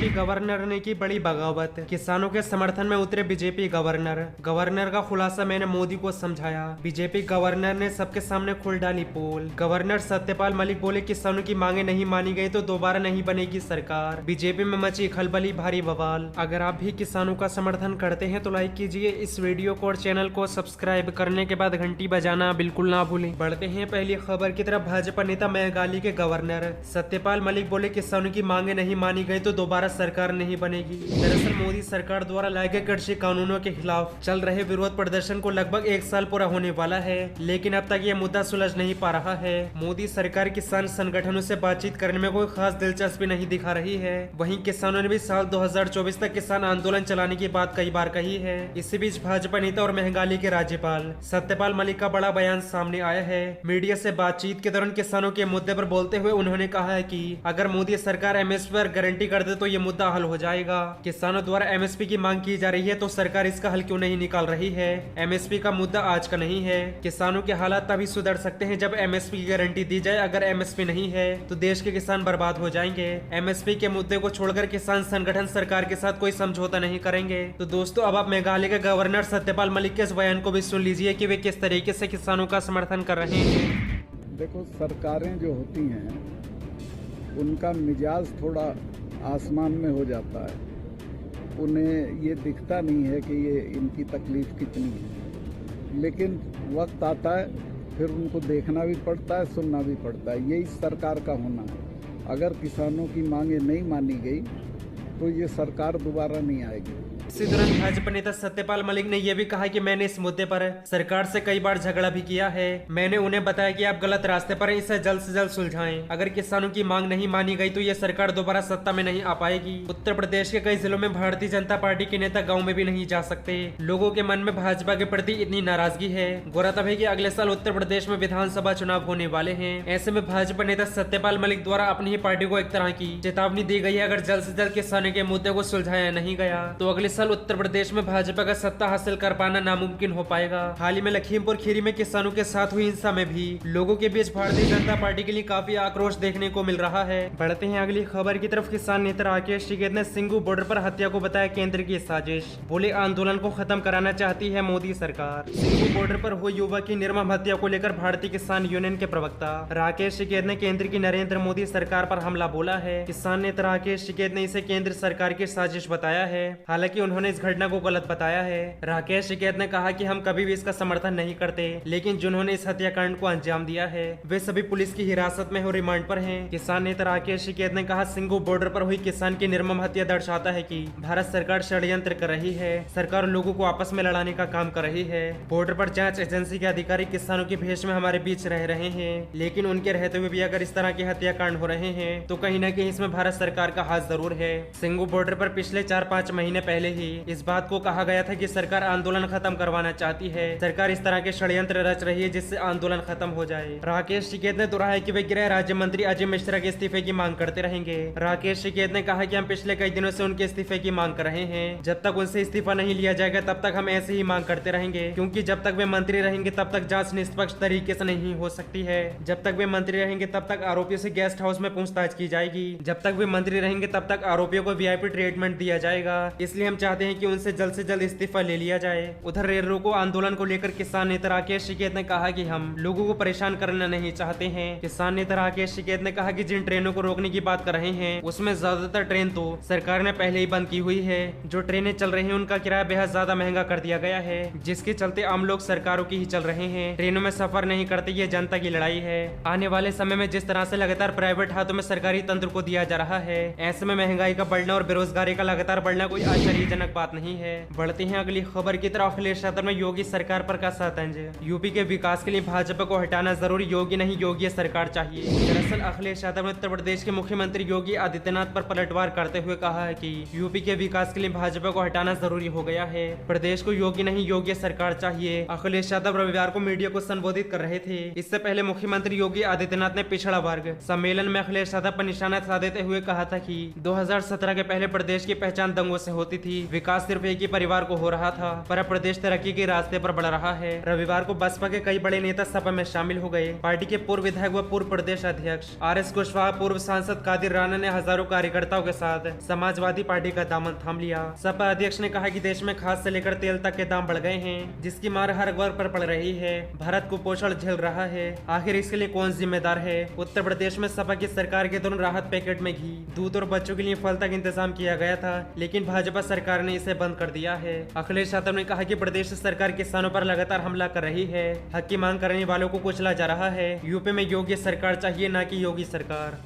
BJP governor ने की बड़ी बगावत, किसानों के समर्थन में उतरे बीजेपी गवर्नर का खुलासा मैंने मोदी को समझाया। बीजेपी गवर्नर ने सबके सामने खुल डाली पोल। गवर्नर सत्यपाल मलिक बोले किसानों की मांगे नहीं मानी गई तो दोबारा नहीं बनेगी सरकार। बीजेपी में मची खलबली, भारी बवाल। अगर आप भी किसानों का समर्थन करते हैं तो लाइक कीजिए इस वीडियो को और चैनल को सब्सक्राइब करने के बाद घंटी बजाना बिल्कुल ना भूलें। बढ़ते हैं पहली खबर की तरफ। भाजपा नेता मेघालय के गवर्नर सत्यपाल मलिक बोले किसानों की मांगे नहीं मानी गई तो दोबारा सरकार नहीं बनेगी। दरअसल मोदी सरकार द्वारा लाए गए कृषि कानूनों के खिलाफ चल रहे विरोध प्रदर्शन को लगभग 1 साल पूरा होने वाला है, लेकिन अब तक यह मुद्दा सुलझ नहीं पा रहा है। मोदी सरकार किसान संगठनों से बातचीत करने में कोई खास दिलचस्पी नहीं दिखा रही है। वहीं किसानों ने भी साल 2024 तक किसान आंदोलन चलाने की बात कई बार कही है। इसी बीच भाजपा नेता और मेघालय के राज्यपाल सत्यपाल मलिक का बड़ा बयान सामने आया है। मीडिया से बातचीत के दौरान किसानों के मुद्दे पर बोलते हुए उन्होंने कहा है कि अगर मोदी सरकार एमएसपी पर गारंटी कर दे तो ये मुद्दा हल हो जाएगा। किसानों द्वारा एमएसपी की मांग की जा रही है तो सरकार इसका हल क्यों नहीं निकाल रही है। एमएसपी का मुद्दा आज का नहीं है। किसानों के हालात तभी सुधर सकते हैं जब एमएसपी की गारंटी दी जाए। अगर एमएसपी नहीं है तो देश के किसान बर्बाद हो जाएंगे। एमएसपी के मुद्दे को छोड़कर किसान संगठन सरकार के साथ कोई समझौता नहीं करेंगे। तो दोस्तों अब आप मेघालय के गवर्नर सत्यपाल मलिक के इस बयान को भी सुन लीजिए कि वे किस तरीके से किसानों का समर्थन कर रहे हैं। देखो, सरकारें जो होती हैं उनका मिजाज थोड़ा आसमान में हो जाता है। उन्हें ये दिखता नहीं है कि ये इनकी तकलीफ कितनी है, लेकिन वक्त आता है फिर उनको देखना भी पड़ता है, सुनना भी पड़ता है। यही सरकार का होना है। अगर किसानों की मांगे नहीं मानी गई तो ये सरकार दोबारा नहीं आएगी। इसी दौरान भाजपा नेता सत्यपाल मलिक ने यह भी कहा कि मैंने इस मुद्दे पर सरकार से कई बार झगड़ा भी किया है। मैंने उन्हें बताया कि आप गलत रास्ते पर हैं, इसे जल्द से जल्द सुलझाएं। अगर किसानों की मांग नहीं मानी गई तो यह सरकार दोबारा सत्ता में नहीं आ पाएगी। उत्तर प्रदेश के कई जिलों में भारतीय जनता पार्टी के नेता गाँव में भी नहीं जा सकते। लोगों के मन में भाजपा के प्रति इतनी नाराजगी है। गौरतलब है कि अगले साल उत्तर प्रदेश में विधानसभा चुनाव होने वाले हैं। ऐसे में भाजपा नेता सत्यपाल मलिक द्वारा अपनी ही पार्टी को एक तरह की चेतावनी दी गई है। अगर जल्द से जल्द किसानों के मुद्दे को सुलझाया नहीं गया तो अगले साल उत्तर प्रदेश में भाजपा का सत्ता हासिल कर पाना नामुमकिन हो पाएगा। हाल ही में लखीमपुर खीरी में किसानों के साथ हुई हिंसा में भी लोगों के बीच भारतीय जनता पार्टी के लिए काफी आक्रोश देखने को मिल रहा है। बढ़ते हैं अगली खबर की तरफ। किसान नेता राकेश टिकैत ने सिंगू बॉर्डर पर हत्या को बताया केंद्र की साजिश। बोले आंदोलन को खत्म कराना चाहती है मोदी सरकार। सिंगू बॉर्डर पर हुई युवक की निर्मम हत्या को लेकर भारतीय किसान यूनियन के प्रवक्ता राकेश टिकैत ने केंद्र की नरेंद्र मोदी सरकार पर हमला बोला है। किसान नेता राकेश टिकैत ने इसे केंद्र सरकार की साजिश बताया है। हालांकि उन्होंने इस घटना को गलत बताया है। राकेश टिकैत ने कहा कि हम कभी भी इसका समर्थन नहीं करते, लेकिन जिन्होंने इस हत्याकांड को अंजाम दिया है वे सभी पुलिस की हिरासत में हो रिमांड पर हैं। किसान नेता राकेश टिकैत ने कहा सिंगू बॉर्डर पर हुई किसान की निर्मम हत्या दर्शाता है कि भारत सरकार षड्यंत्र कर रही है। सरकार लोगों को आपस में लड़ाने का काम कर रही है। बॉर्डर पर जांच एजेंसी के अधिकारी किसानों के भेष में हमारे बीच रह रहे हैं, लेकिन उनके रहते हुए भी अगर इस तरह के हत्याकांड हो रहे हैं तो कहीं न कहीं इसमें भारत सरकार का हाथ जरूर है। सिंगू बॉर्डर पर पिछले 4-5 महीने पहले ही इस बात को कहा गया था कि सरकार आंदोलन खत्म करवाना चाहती है। सरकार इस तरह के षड्यंत्र रच रही है जिससे आंदोलन खत्म हो जाए। राकेश टिकैत ने दोहराया कि वे गृह राज्य मंत्री अजय मिश्रा के इस्तीफे की मांग करते रहेंगे। राकेश टिकैत ने कहा कि हम पिछले कई दिनों से उनके इस्तीफे की मांग कर रहे हैं। जब तक उनसे इस्तीफा नहीं लिया जाएगा तब तक हम ऐसे ही मांग करते रहेंगे, क्योंकि जब तक वे मंत्री रहेंगे तब तक जांच निष्पक्ष तरीके से नहीं हो सकती है। जब तक वे मंत्री रहेंगे तब तक आरोपियों से गेस्ट हाउस में पूछताछ की जाएगी। जब तक वे मंत्री रहेंगे तब तक आरोपियों को वीआईपी ट्रीटमेंट दिया जाएगा। इसलिए हम चाहते हैं कि उनसे जल्द से जल्द इस्तीफा ले लिया जाए। उधर रेल रोको आंदोलन को लेकर किसान नेता राकेश टिकैत ने कहा कि हम लोगों को परेशान करना नहीं चाहते हैं। किसान नेता राकेश टिकैत ने कहा कि जिन ट्रेनों को रोकने की बात कर रहे हैं उसमें ज्यादातर ट्रेन तो सरकार ने पहले ही बंद की हुई है। जो ट्रेनें चल रही हैं उनका किराया बेहद ज्यादा महंगा कर दिया गया है, जिसके चलते आम लोग सरकारों की ही चल रहे हैं। ट्रेनों में सफर नहीं करते, ये जनता की लड़ाई है। आने वाले समय में जिस तरह से लगातार प्राइवेट हाथों में सरकारी तंत्र को दिया जा रहा है, ऐसे में महंगाई का बढ़ना और बेरोजगारी का लगातार बढ़ना कोई आश्चर्यजनक बात नहीं है। बढ़ते हैं अगली खबर की तरफ। अखिलेश यादव ने योगी सरकार पर कसा तंज। यूपी के विकास के लिए भाजपा को हटाना जरूरी, योगी नहीं योगी सरकार चाहिए। दरअसल अखिलेश यादव ने उत्तर प्रदेश के मुख्यमंत्री योगी आदित्यनाथ पर पलटवार करते हुए कहा है कि यूपी के विकास के लिए भाजपा को हटाना जरूरी हो गया है। प्रदेश को योगी नहीं योगी सरकार चाहिए। अखिलेश यादव रविवार को मीडिया को संबोधित कर रहे थे। इससे पहले मुख्यमंत्री योगी आदित्यनाथ ने पिछड़ा वर्ग सम्मेलन में अखिलेश यादव पर निशाना साधते हुए कहा था कि 2017 के पहले प्रदेश की पहचान दंगों से होती थी। विकास सिर्फ एक ही परिवार को हो रहा था, पर अब प्रदेश तरक्की के रास्ते पर बढ़ रहा है। रविवार को बसपा के कई बड़े नेता सपा में शामिल हो गए। पार्टी के पूर्व विधायक व पूर्व प्रदेश अध्यक्ष RS कुशवाहा, पूर्व सांसद कादिर राणा ने हजारों कार्यकर्ताओं के साथ समाजवादी पार्टी का दामन थाम लिया। सपा अध्यक्ष ने कहा कि देश में खाद से लेकर तेल तक के दाम बढ़ गए हैं, जिसकी मार हर वर्ग पर पड़ रही है। भारत कुपोषण झेल रहा है, आखिर इसके लिए कौन जिम्मेदार है? उत्तर प्रदेश में सपा की सरकार के दोनों राहत पैकेट में घी, दूध और बच्चों के लिए फल तक इंतजाम किया गया था, लेकिन भाजपा सरकार ने इसे बंद कर दिया है। अखिलेश यादव ने कहा कि प्रदेश सरकार किसानों पर लगातार हमला कर रही है, हक की मांग करने वालों को कुचला जा रहा है। यूपी में योगी सरकार चाहिए, ना कि योगी सरकार।